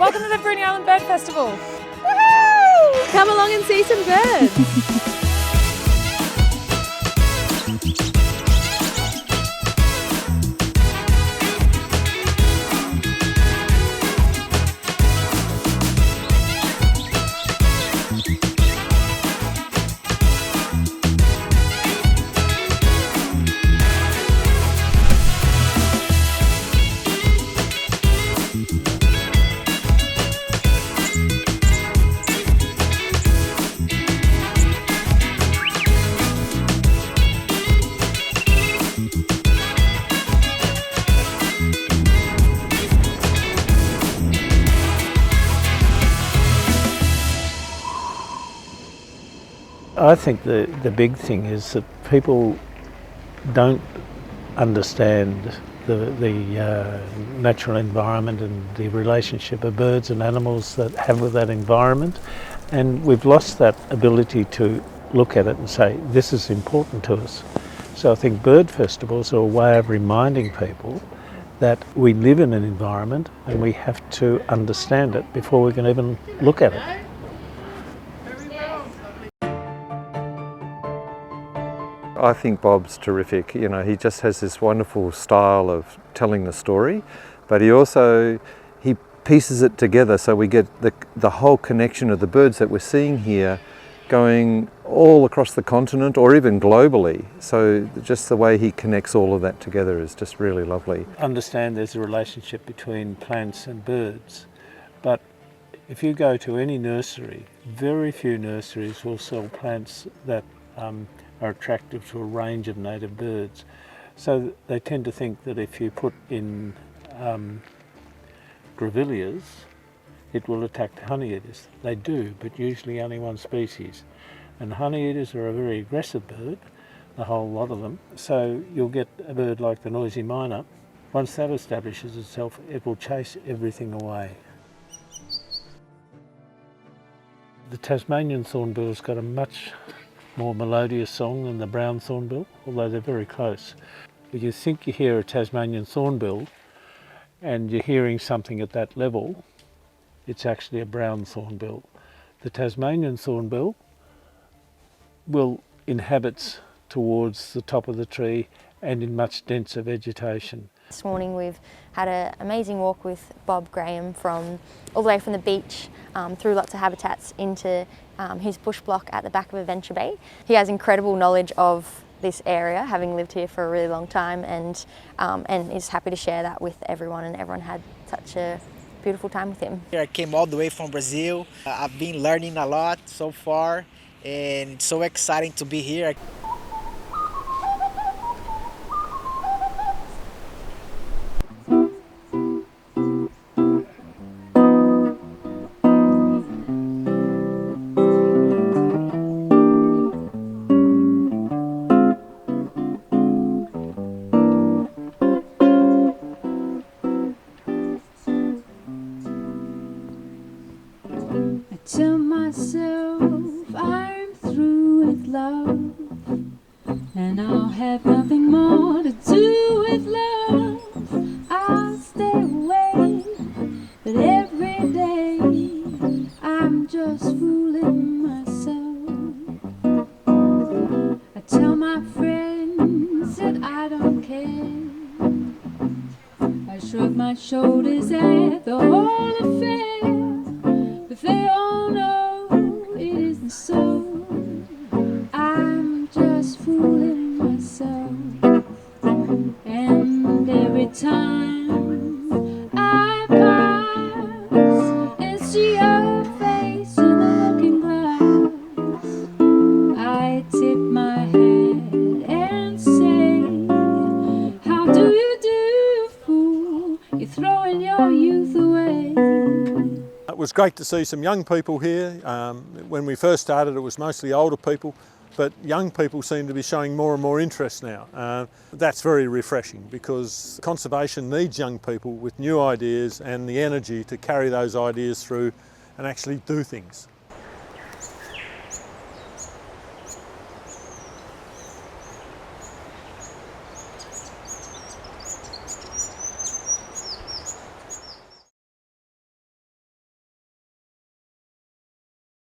Welcome to the Bruny Island Bird Festival. Woohoo! Come along and see some birds. I think the big thing is that people don't understand the natural environment and the relationship of birds and animals that have with that environment, and we've lost that ability to look at it and say this is important to us. So I think bird festivals are a way of reminding people that we live in an environment and we have to understand it before we can even look at it. I think Bob's terrific. You know, he just has this wonderful style of telling the story, but he pieces it together so we get the whole connection of the birds that we're seeing here going all across the continent or even globally. So just the way he connects all of that together is just really lovely. Understand there's a relationship between plants and birds, but if you go to any nursery, very few nurseries will sell plants that are attractive to a range of native birds. So they tend to think that if you put in grevilleas, it will attack honeyeaters. They do, but usually only one species. And honeyeaters are a very aggressive bird, a whole lot of them. So you'll get a bird like the noisy miner. Once that establishes itself, it will chase everything away. The Tasmanian thornbill's got a much more melodious song than the brown thornbill, although they're very close. If you think you hear a Tasmanian thornbill and you're hearing something at that level, it's actually a brown thornbill. The Tasmanian thornbill inhabits towards the top of the tree and in much denser vegetation. This morning we've had an amazing walk with Bob Graham from all the way from the beach through lots of habitats into his bush block at the back of Adventure Bay. He has incredible knowledge of this area, having lived here for a really long time, and is happy to share that with everyone, and everyone had such a beautiful time with him. I came all the way from Brazil. I've been learning a lot so far, and it's so exciting to be here. Tell myself I'm through with love, and I'll have nothing more to do with love. I'll stay away, but every day I'm just fooling myself. I tell my friends that I don't care. I shrug my shoulders at the whole affair, but they all know it isn't so. I'm just fooling myself, and every time I pass and see your face in the looking glass, I tip my head and say, how do you do, fool? You're throwing your youth away. It was great to see some young people here. When we first started, it was mostly older people, but young people seem to be showing more and more interest now. That's very refreshing, because conservation needs young people with new ideas and the energy to carry those ideas through and actually do things.